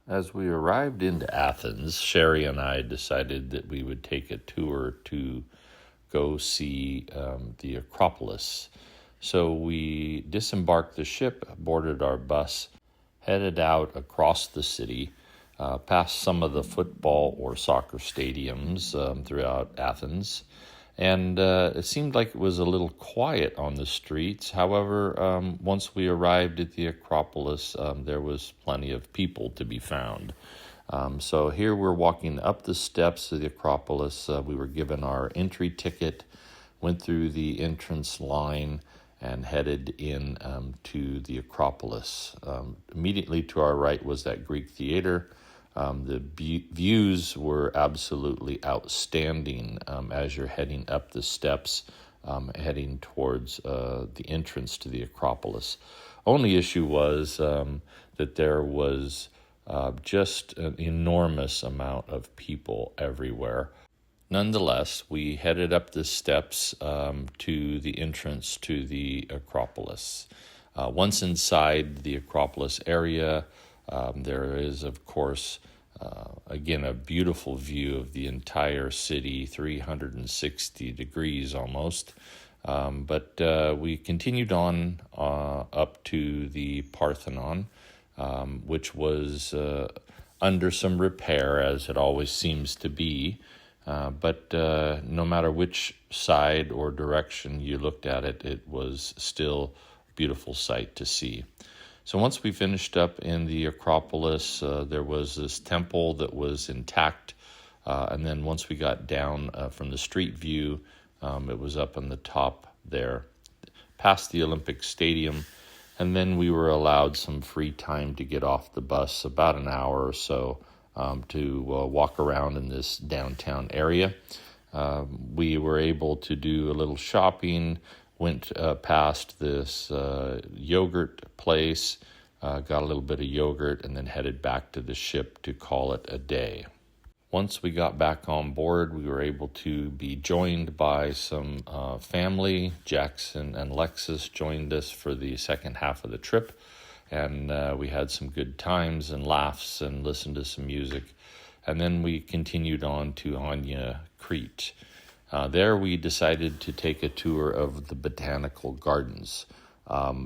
As we arrived into Athens, Sherry and I decided that we would take a tour to go see the Acropolis. So we disembarked the ship, boarded our bus, headed out across the city, past some of the football or soccer stadiums throughout Athens. And it seemed like it was a little quiet on the streets. However, once we arrived at the Acropolis, there was plenty of people to be found. So here we're walking up the steps of the Acropolis. We were given our entry ticket, went through the entrance line, and headed in to the Acropolis. Immediately to our right was that Greek theater. The views were absolutely outstanding as you're heading up the steps, heading towards the entrance to the Acropolis. Only issue was that there was just an enormous amount of people everywhere. Nonetheless, we headed up the steps to the entrance to the Acropolis. Once inside the Acropolis area, there is, of course, again, a beautiful view of the entire city, 360 degrees almost. But we continued on up to the Parthenon, which was under some repair, as it always seems to be. But no matter which side or direction you looked at it, it was still a beautiful sight to see. So once we finished up in the Acropolis, there was this temple that was intact. And then once we got down from the street view, it was up on the top there, past the Olympic Stadium. And then we were allowed some free time to get off the bus, about an hour or so, to walk around in this downtown area. We were able to do a little shopping, went past this yogurt place, got a little bit of yogurt, and then headed back to the ship to call it a day. Once we got back on board, we were able to be joined by some family. Jackson and Lexus joined us for the second half of the trip, and we had some good times and laughs and listened to some music. And then we continued on to Anya, Crete. There we decided to take a tour of the botanical gardens.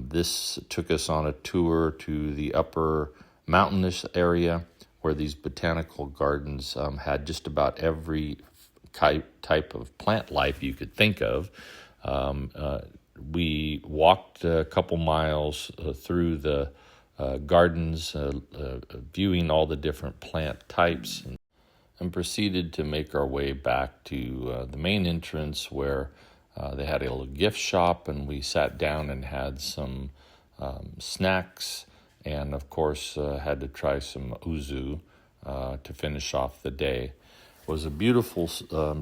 This took us on a tour to the upper mountainous area where these botanical gardens had just about every type of plant life you could think of. We walked a couple miles through the gardens, viewing all the different plant types, and proceeded to make our way back to the main entrance where they had a little gift shop, and we sat down and had some snacks, and of course had to try some uzu to finish off the day. It was a beautiful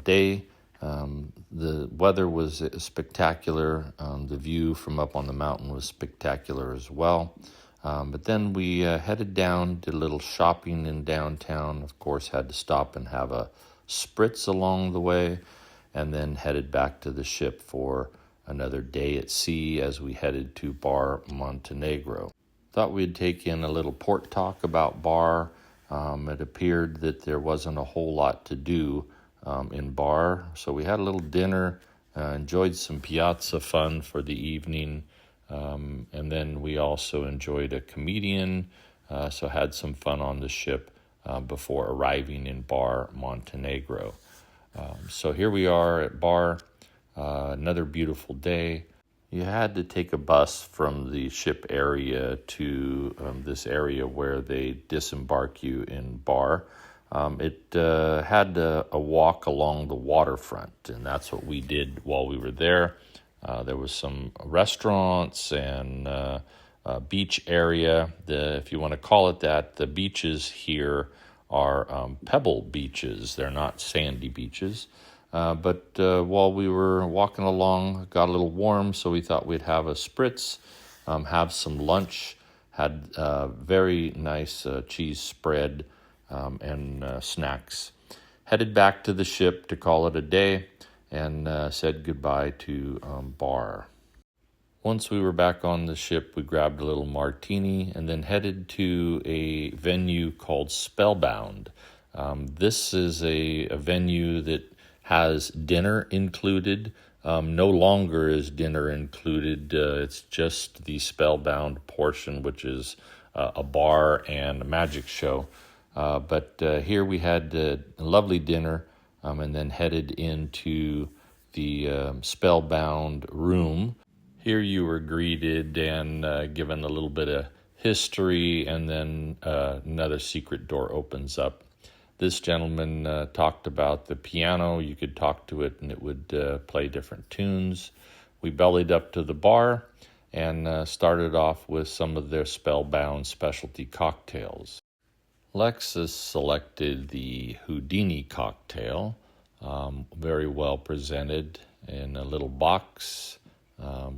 day. The weather was spectacular. The view from up on the mountain was spectacular as well. But then we headed down, did a little shopping in downtown. Of course, had to stop and have a spritz along the way, and then headed back to the ship for another day at sea as we headed to Bar Montenegro. Thought we'd take in a little port talk about Bar. It appeared that there wasn't a whole lot to do in Bar, so we had a little dinner, enjoyed some piazza fun for the evening, and then we also enjoyed a comedian, so had some fun on the ship before arriving in Bar Montenegro. So here we are at Bar, another beautiful day. You had to take a bus from the ship area to this area where they disembark you in Bar. It had a walk along the waterfront, and that's what we did while we were there. There was some restaurants and beach area. If you want to call it that, the beaches here are pebble beaches. They're not sandy beaches. But while we were walking along, it got a little warm, so we thought we'd have a spritz, have some lunch, had very nice cheese spread and snacks. Headed back to the ship to call it a day, and said goodbye to Bar. Once we were back on the ship, we grabbed a little martini and then headed to a venue called Spellbound. This is a venue that has dinner included. No longer is dinner included. It's just the Spellbound portion, which is a bar and a magic show. But here we had a lovely dinner and then headed into the Spellbound room. Here you were greeted and given a little bit of history, and then another secret door opens up. This gentleman talked about the piano. You could talk to it and it would play different tunes. We bellied up to the bar and started off with some of their Spellbound specialty cocktails. Lexus selected the Houdini cocktail, very well presented in a little box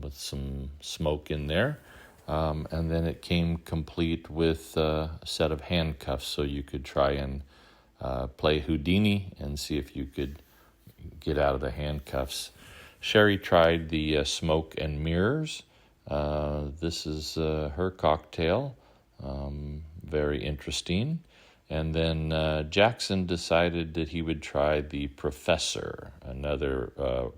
with some smoke in there. And then it came complete with a set of handcuffs so you could try and play Houdini and see if you could get out of the handcuffs. Sherry tried the smoke and mirrors. This is her cocktail. Very interesting. And then Jackson decided that he would try the Professor, another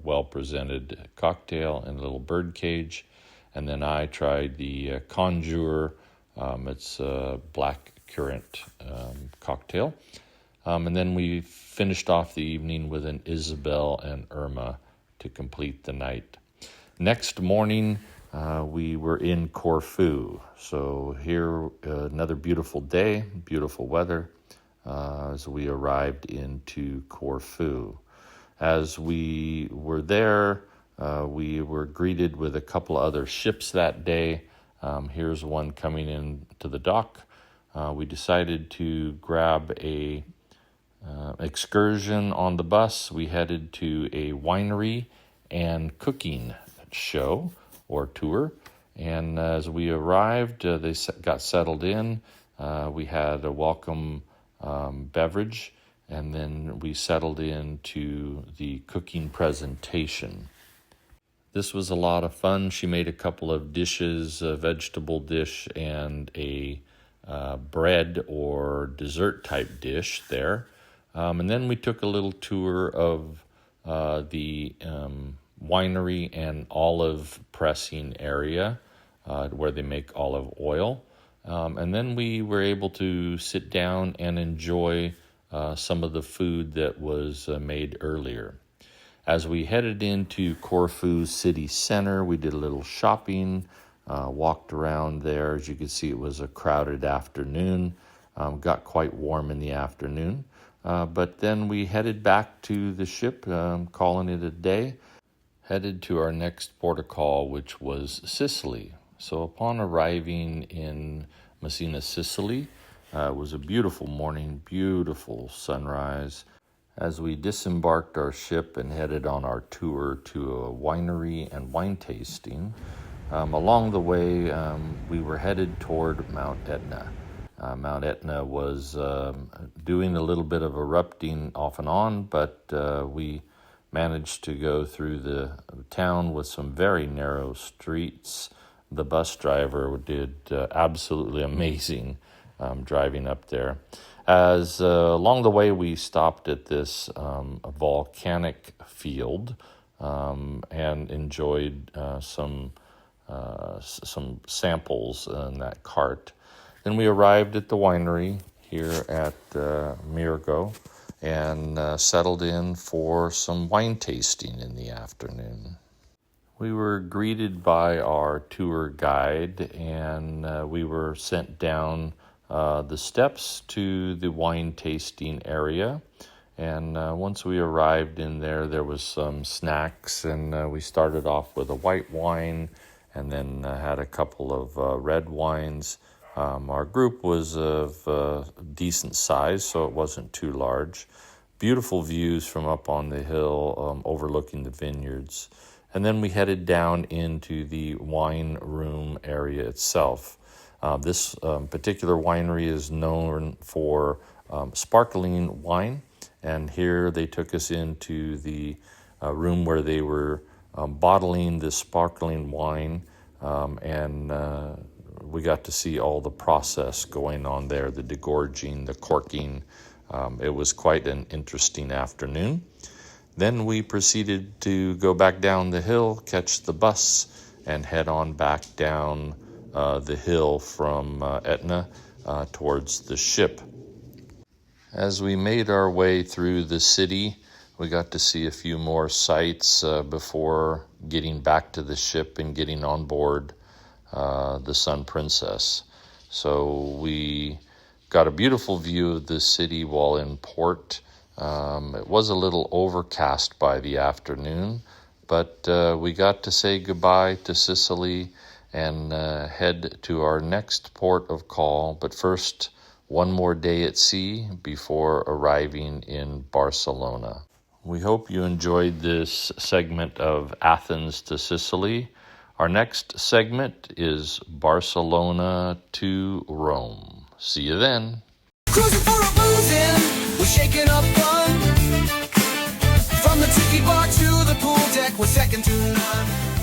well-presented cocktail in a little bird cage. And then I tried the Conjure. It's a black currant cocktail. And then we finished off the evening with an Isabel and Irma to complete the night. Next morning, we were in Corfu. So here, another beautiful day, beautiful weather, as we arrived into Corfu. As we were there, we were greeted with a couple other ships that day. Here's one coming in to the dock. We decided to grab a excursion on the bus. We headed to a winery and cooking show or tour. And as we arrived, they got settled in. We had a welcome beverage, and then we settled into the cooking presentation. This was a lot of fun. She made a couple of dishes, a vegetable dish and a bread or dessert type dish there. And then we took a little tour of the winery and olive pressing area where they make olive oil. And then we were able to sit down and enjoy some of the food that was made earlier. As we headed into Corfu city center, we did a little shopping, walked around there. As you can see, it was a crowded afternoon. Got quite warm in the afternoon. But then we headed back to the ship, calling it a day, headed to our next port of call, which was Sicily. So upon arriving in Messina, Sicily, it was a beautiful morning, beautiful sunrise. As we disembarked our ship and headed on our tour to a winery and wine tasting, along the way, we were headed toward Mount Etna. Mount Etna was doing a little bit of erupting off and on, but we managed to go through the town with some very narrow streets. The bus driver did absolutely amazing driving up there. As along the way, we stopped at this volcanic field and enjoyed some samples in that cart. Then we arrived at the winery here at Mirgo and settled in for some wine tasting in the afternoon. We were greeted by our tour guide, and we were sent down the steps to the wine tasting area. And once we arrived in there, there was some snacks, and we started off with a white wine and then had a couple of red wines. Our group was of decent size, so it wasn't too large. Beautiful views from up on the hill overlooking the vineyards. And then we headed down into the wine room area itself. This particular winery is known for sparkling wine, and here they took us into the room where they were bottling this sparkling wine and we got to see all the process going on there, the degorging, the corking. It was quite an interesting afternoon. Then we proceeded to go back down the hill, catch the bus, and head on back down the hill from Etna towards the ship. As we made our way through the city, we got to see a few more sights before getting back to the ship and getting on board the Sun Princess. So we got a beautiful view of the city while in port. It was a little overcast by the afternoon, but we got to say goodbye to Sicily and head to our next port of call. But first, one more day at sea before arriving in Barcelona. We hope you enjoyed this segment of Athens to Sicily. Our next segment is Barcelona to Rome. See you then. Cruising for a boozing, we're shaking up fun. From the tiki bar to the pool deck, we're second to none.